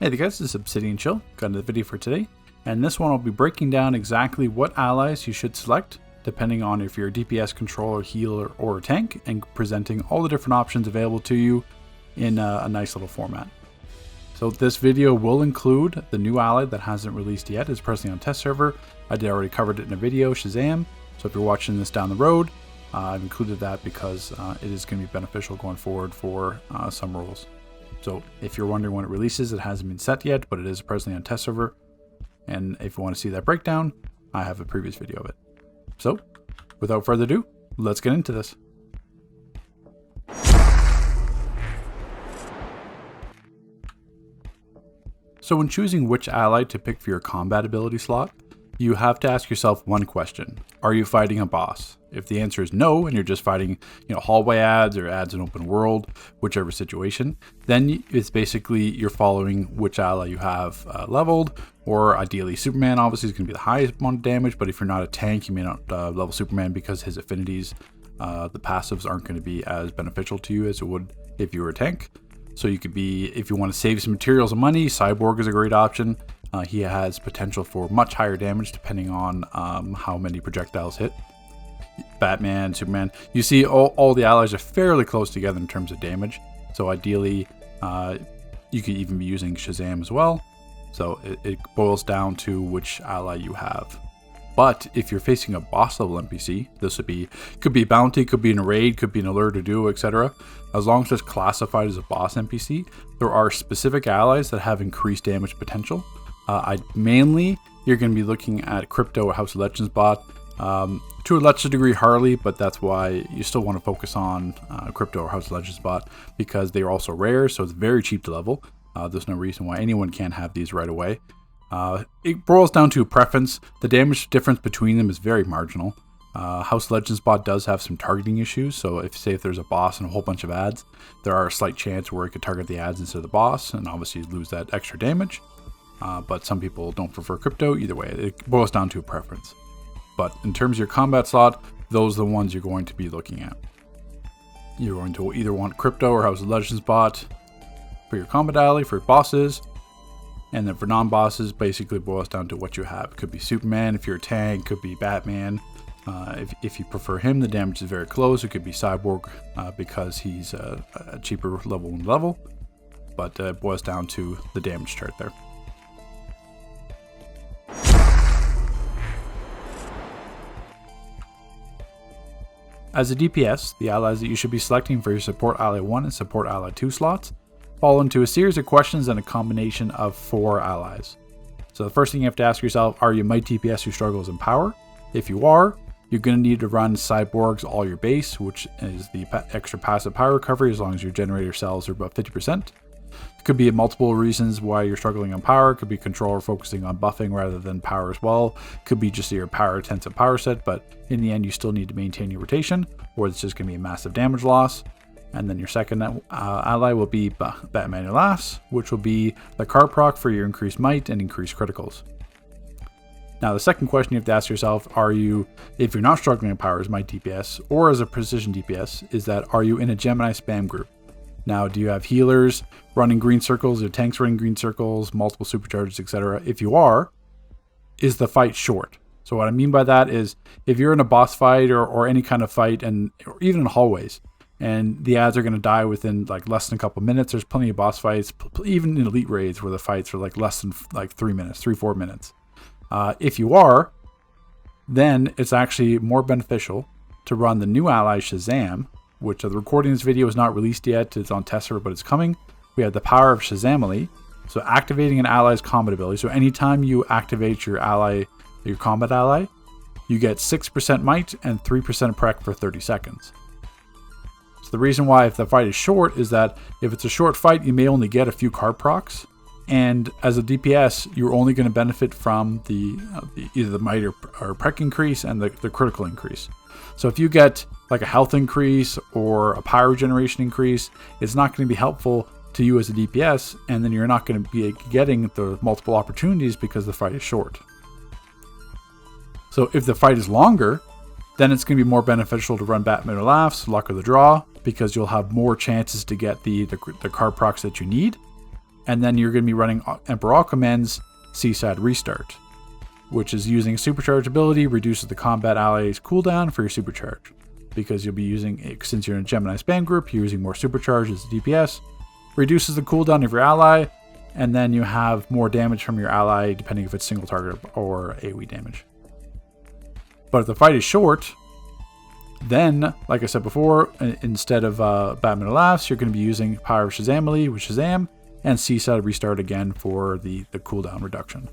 Hey there guys, this is Obsidian Chill. Got another video for today, and this one I'll be breaking down exactly what allies you should select depending on if you're a DPS controller, healer, or a tank, and presenting all the different options available to you in a nice little format. So this video will include the new ally that hasn't released yet. It's presently on test server. I did already covered it in a video, Shazam. So if you're watching this down the road, I've included that because it is going to be beneficial going forward for some roles. So if you're wondering when it releases, it hasn't been set yet, but it is presently on test server. And if you want to see that breakdown, I have a previous video of it. So without further ado, let's get into this. So when choosing which ally to pick for your combat ability slot, you have to ask yourself one question. Are you fighting a boss? If the answer is no, and you're just fighting, hallway ads or ads in open world, whichever situation, then it's basically you're following which ally you have leveled, or ideally Superman obviously is going to be the highest amount of damage, but if you're not a tank, you may not level Superman because his affinities, the passives aren't going to be as beneficial to you as it would if you were a tank. So you could be, if you want to save some materials and money, Cyborg is a great option. He has potential for much higher damage depending on how many projectiles hit. Batman, Superman, you see all the allies are fairly close together in terms of damage. So ideally, you could even be using Shazam as well. So it boils down to which ally you have. But if you're facing a boss level NPC, this could be bounty, could be an raid, could be an alert or duo, etc. As long as it's classified as a boss NPC, there are specific allies that have increased damage potential. Mainly, you're going to be looking at Crypto or House of Legends bot. To a lesser degree Harley, but that's why you still want to focus on Crypto or House of Legends bot, because they are also rare, so it's very cheap to level. There's no reason why anyone can't have these right away. It boils down to a preference. The damage difference between them is very marginal. House of Legends bot does have some targeting issues, so if there's a boss and a whole bunch of ads, there are a slight chance where it could target the ads instead of the boss, and obviously lose that extra damage. But some people don't prefer Crypto. Either way, it boils down to a preference. But in terms of your combat slot, those are the ones you're going to be looking at. You're going to either want Crypto or House of Legends bot for your combat ally, for bosses. And then for non-bosses, basically boils down to what you have. It could be Superman if you're a tank, could be Batman. If you prefer him, the damage is very close. It could be Cyborg because he's a cheaper level. But it boils down to the damage chart there. As a DPS, the allies that you should be selecting for your Support Ally 1 and Support Ally 2 slots fall into a series of questions and a combination of 4 allies. So the first thing you have to ask yourself, are you Might DPS who struggles in power? If you are, you're going to need to run Cyborg's All Your Base, which is the extra passive power recovery as long as your generator cells are about 50%. It could be multiple reasons why you're struggling on power. It could be controller focusing on buffing rather than power as well. It could be just your power intensive power set, but in the end you still need to maintain your rotation, or it's just going to be a massive damage loss. And then your second ally will be Batman Who Laughs, which will be the card proc for your increased might and increased criticals. Now the second question you have to ask yourself, if you're not struggling in power as Might DPS or as a precision DPS, is that are you in a Gemini spam group? Now, do you have healers running green circles or tanks running green circles, multiple supercharges, etc.? If you are, is the fight short? So what I mean by that is if you're in a boss fight or any kind of fight, or even in hallways, and the ads are going to die within less than a couple minutes, there's plenty of boss fights, even in elite raids where the fights are less than 3-4 minutes. If you are, then it's actually more beneficial to run the new ally Shazam, which the recording of this video is not released yet. It's on test server, but it's coming. We have the power of Shazamily. So activating an ally's combat ability. So anytime you activate your combat ally, you get 6% might and 3% prec for 30 seconds. So the reason why if the fight is short is that if it's a short fight, you may only get a few card procs. And as a DPS, you're only going to benefit from either the might or prec increase and the critical increase. So if you get a health increase or a power regeneration increase, it's not going to be helpful to you as a DPS, and then you're not going to be getting the multiple opportunities because the fight is short. So if the fight is longer, then it's going to be more beneficial to run Batman Who Laughs, Luck of the Draw, because you'll have more chances to get the card procs that you need. And then you're going to be running Emperor Aquaman's Seaside Restart, which is using supercharge ability, reduces the combat ally's cooldown for your supercharge. Because you'll be using, since you're in a Gemini spam group, you're using more supercharge as DPS, reduces the cooldown of your ally, and then you have more damage from your ally depending if it's single target or AoE damage. But if the fight is short, then, like I said before, instead of Batman Laughs, you're going to be using Power of Shazamily with Shazam, and Seaside Restart again for the cooldown reduction.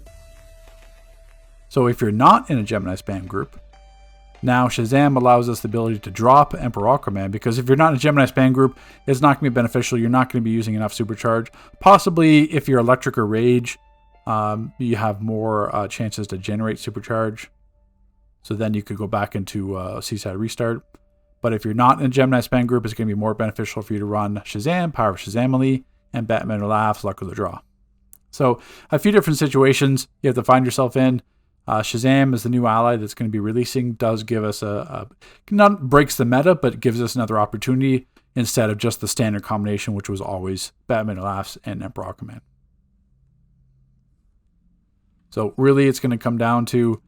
So if you're not in a Gemini spam group, now Shazam allows us the ability to drop Emperor Aquaman, because if you're not in a Gemini spam group, it's not going to be beneficial. You're not going to be using enough supercharge. Possibly if you're Electric or Rage, you have more chances to generate supercharge. So then you could go back into Seaside Restart. But if you're not in a Gemini spam group, it's going to be more beneficial for you to run Shazam, Power of Shazamily, and Batman Who Laughs, Luck of the Draw. So a few different situations you have to find yourself in. Shazam is the new ally that's going to be releasing, does give us not breaks the meta, but gives us another opportunity instead of just the standard combination, which was always Batman Who Laughs and Emperor Aquaman. So really it's going to come down to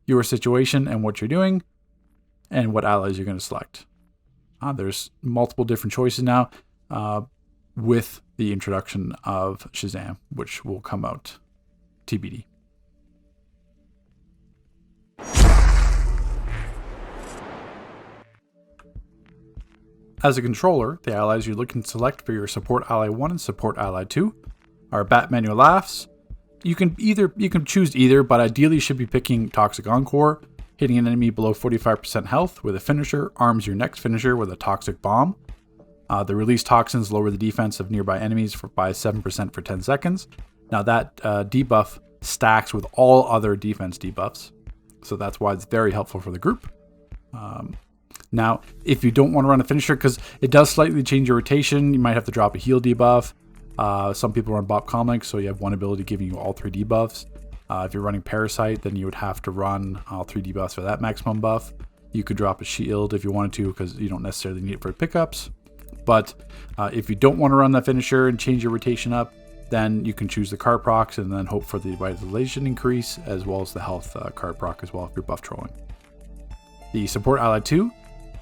your situation and what you're doing and what allies you're going to select. There's multiple different choices now with the introduction of Shazam, which will come out TBD. As a controller, the allies you're looking to select for your Support Ally 1 and Support Ally 2 are Batman Who Laughs. You can choose either, but ideally you should be picking Toxic Encore. Hitting an enemy below 45% health with a finisher arms your next finisher with a Toxic Bomb. The released toxins lower the defense of nearby enemies by 7% for 10 seconds. Now that debuff stacks with all other defense debuffs, so that's why it's very helpful for the group. Now, if you don't want to run a finisher, because it does slightly change your rotation, you might have to drop a heal debuff. Some people run Bop Comics, so you have one ability giving you all 3 debuffs. If you're running Parasite, then you would have to run all 3 debuffs for that maximum buff. You could drop a shield if you wanted to, because you don't necessarily need it for pickups. But if you don't want to run that finisher and change your rotation up, then you can choose the card procs and then hope for the vitalization increase, as well as the health card proc as well if you're buff trolling. The Support Ally 2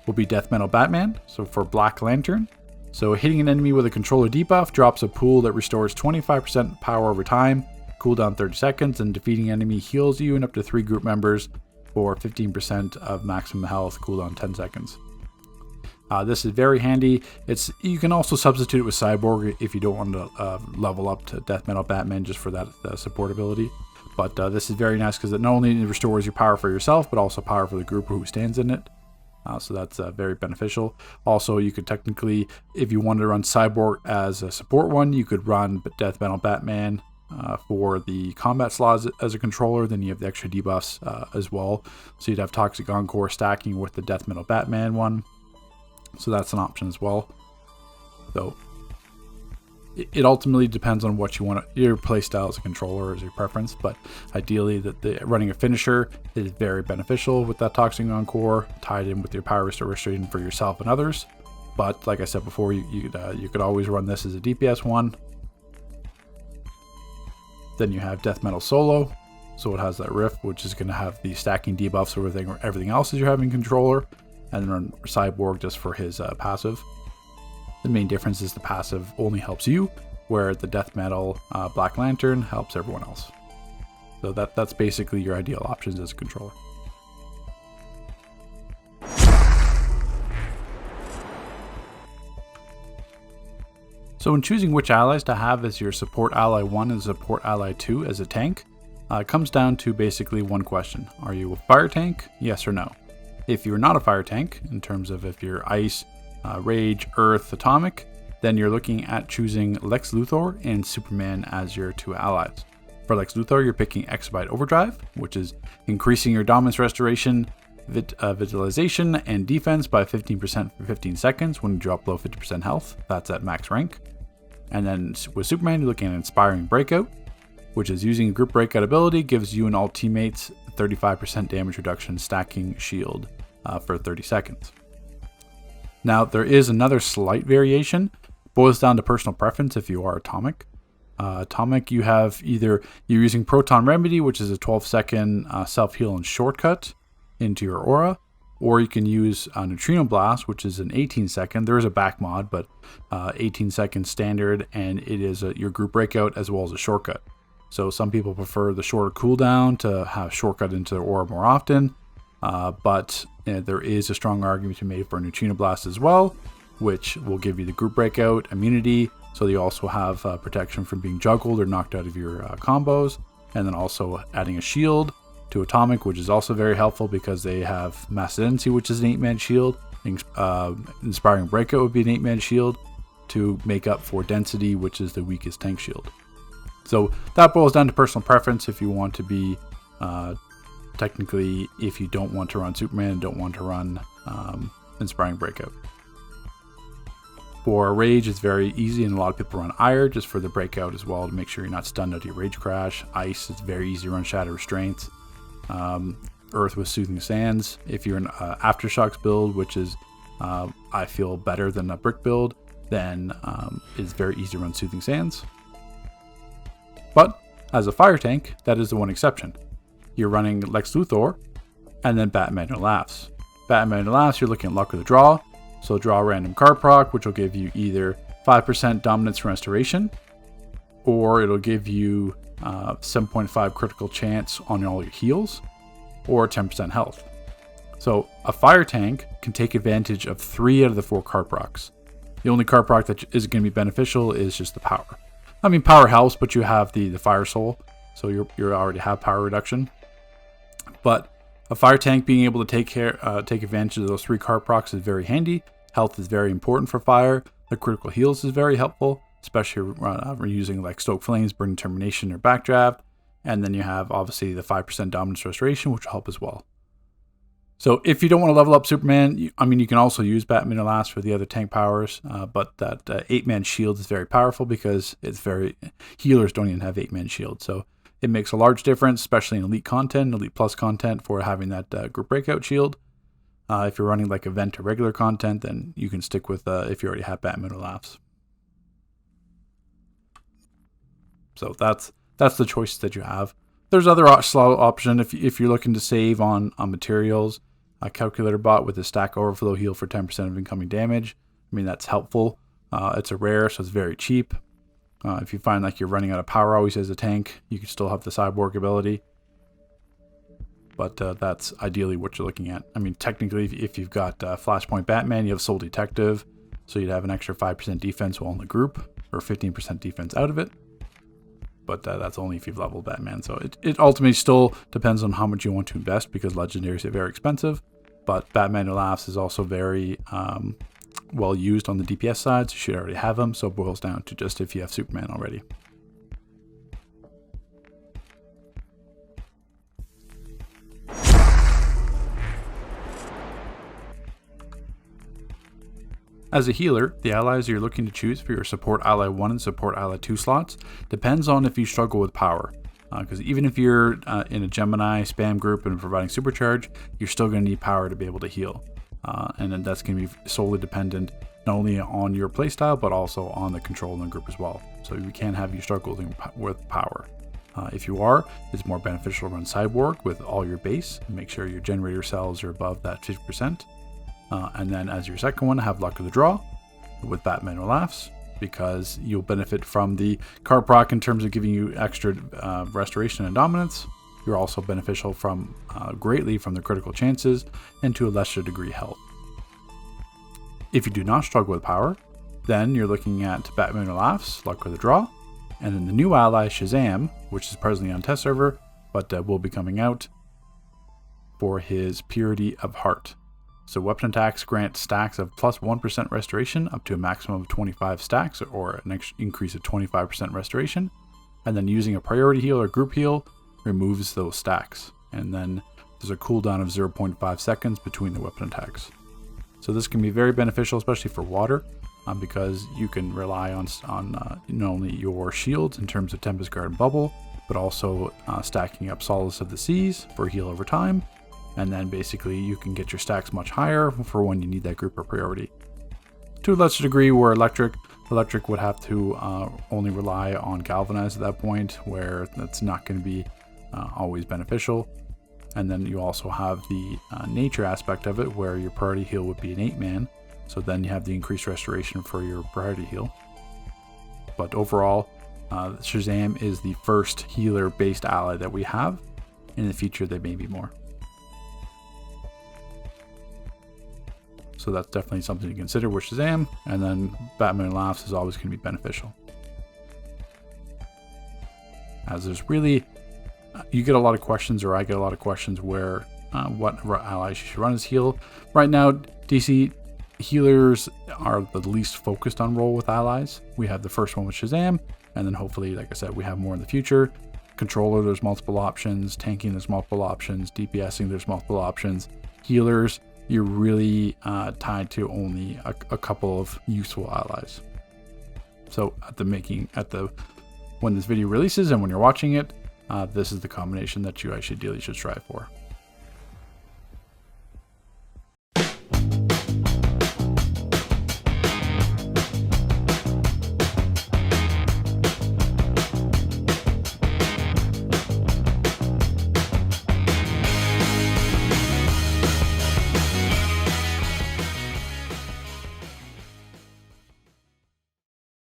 will be Death Metal Batman, so for Black Lantern. So hitting an enemy with a controller debuff drops a pool that restores 25% power over time, cooldown 30 seconds, and defeating enemy heals you and up to 3 group members for 15% of maximum health, cooldown 10 seconds. This is very handy. You can also substitute it with Cyborg if you don't want to level up to Death Metal Batman just for that support ability. But this is very nice because it not only restores your power for yourself, but also power for the group who stands in it. So that's very beneficial. Also, you could technically, if you wanted to run Cyborg as a support one, you could run Death Metal Batman for the combat slots as a controller. Then you have the extra debuffs as well. So you'd have Toxic Encore stacking with the Death Metal Batman one. So that's an option as well. So it ultimately depends on what you want. Your playstyle as a controller is your preference, but ideally running a finisher is very beneficial with that Toxic Encore tied in with your power restoration for yourself and others. But like I said before, you could always run this as a DPS one. Then you have Death Metal Solo, so it has that riff, which is going to have the stacking debuffs over everything else as you're having controller, and then run Cyborg just for his passive. The main difference is the passive only helps you, where the Death Metal Black Lantern helps everyone else. So that's basically your ideal options as a controller. So when choosing which allies to have as your Support Ally 1 and Support Ally 2 as a tank, it comes down to basically one question. Are you a fire tank? Yes or no? If you're not a fire tank, in terms of if you're ice, rage, earth, atomic, then you're looking at choosing Lex Luthor and Superman as your 2 allies. For Lex Luthor, you're picking Exabyte Overdrive, which is increasing your dominance restoration, vitalization, and defense by 15% for 15 seconds when you drop below 50% health. That's at max rank. And then with Superman, you're looking at Inspiring Breakout, which is using a group breakout ability, gives you and all teammates 35% damage reduction stacking shield for 30 seconds. Now, there is another slight variation. Boils down to personal preference if you are atomic. Atomic, you're using Proton Remedy, which is a 12-second self-heal and shortcut into your aura, or you can use Neutrino Blast, which is an 18-second. There is a back mod, but 18-second standard, and it is your group breakout as well as a shortcut. So some people prefer the shorter cooldown to have shortcut into their aura more often, but there is a strong argument to be made for Neutrino Blast as well, which will give you the group breakout immunity. So you also have protection from being juggled or knocked out of your combos, and then also adding a shield to Atomic, which is also very helpful because they have Mass Tendency, which is an 8-man shield. Inspiring Breakout would be an 8-man shield to make up for Density, which is the weakest tank shield. So that boils down to personal preference. If you want to be technically, if you don't want to run Superman and don't want to run Inspiring Breakout. For Rage, it's very easy, and a lot of people run Ire just for the breakout as well to make sure you're not stunned out of your Rage Crash. Ice, it's very easy to run Shadow Restraints. Earth with Soothing Sands. If you're an Aftershocks build, which is I feel better than a Brick build, then it's very easy to run Soothing Sands. But as a fire tank, that is the one exception. You're running Lex Luthor and then Batman Who Laughs. Batman Who Laughs, you're looking at Luck of the Draw. So draw a random card proc, which will give you either 5% Dominance and Restoration, or it'll give you 7.5 critical chance on all your heals, or 10% health. So a fire tank can take advantage of 3 out of the 4 card procs. The only card proc that is going to be beneficial is just the power. I mean, power helps, but you have the fire soul, so you already have power reduction. But a fire tank being able to take advantage of those 3 card procs is very handy. Health is very important for fire. The critical heals is very helpful, especially using like Stoke Flames, Burning Termination, or Backdraft. And then you have obviously the 5% Dominance Restoration, which will help as well. So if you don't want to level up Superman, you can also use Batman to last for the other tank powers, but that 8-man shield is very powerful because healers don't even have 8-man shield. So it makes a large difference, especially in Elite content, Elite Plus content, for having that group breakout shield. If you're running like event or regular content, then you can stick with if you already have Batman Who Laughs. So that's the choices that you have. There's other option if you're looking to save on materials. A Calculator Bot with a Stack Overflow heal for 10% of incoming damage. I mean, that's helpful. It's a rare, so it's very cheap. If you find like you're running out of power always as a tank, you can still have the Cyborg ability. But that's ideally what you're looking at. I mean, technically, if you've got Flashpoint Batman, you have Soul Detective, so you'd have an extra 5% defense while in the group, or 15% defense out of it. But that's only if you've leveled Batman. So it ultimately still depends on how much you want to invest, because legendaries are very expensive. But Batman Who Laughs is also very well used on the DPS side, so you should already have them. So it boils down to just if you have Superman already. As a healer, the allies you're looking to choose for your Support Ally 1 and Support Ally 2 slots depends on if you struggle with power. Because even if you're in a Gemini spam group and providing Supercharge, you're still going to need power to be able to heal. And then that's going to be solely dependent not only on your playstyle, but also on the control in the group as well. So we can't have you struggle with power. If you are, it's more beneficial to run Cyborg with all your base and make sure your generator cells are above that 50%. And then as your second one, have Luck of the Draw with Batman Who Laughs, because you'll benefit from the card proc in terms of giving you extra restoration and dominance. You're also beneficial from greatly from the critical chances and to a lesser degree health. If you do not struggle with power, then you're looking at Batman Who Laughs, Luck of the Draw, and then the new ally Shazam, which is presently on test server, but will be coming out for his Purity of Heart. So weapon attacks grant stacks of plus 1% restoration up to a maximum of 25 stacks, or an increase of 25% restoration. And then using a priority heal or group heal removes those stacks. And then there's a cooldown of 0.5 seconds between the weapon attacks. So this can be very beneficial, especially for water, because you can rely on not only your shields in terms of Tempest Guard and Bubble, but also stacking up Solace of the Seas for heal over time. And then basically you can get your stacks much higher for when you need that group or priority. To a lesser degree, where Electric, Electric would have to only rely on Galvanize at that point, where that's not going to be always beneficial. And then you also have the nature aspect of it, where your priority heal would be an 8-man. So then you have the increased restoration for your priority heal. But overall, Shazam is the first healer-based ally that we have. In the future, there may be more. So that's definitely something to consider with Shazam. And then Batman Laughs is always going to be beneficial. As there's really, you get a lot of questions, or I get a lot of questions, where what allies you should run as heal. Right now, DC healers are the least focused on role with allies. We have the first one with Shazam, and then hopefully, like I said, we have more in the future. Controller, there's multiple options. Tanking, there's multiple options. DPSing, there's multiple options. Healers, you're really tied to only a couple of useful allies. So when this video releases and when you're watching it, this is the combination that you ideally should strive for.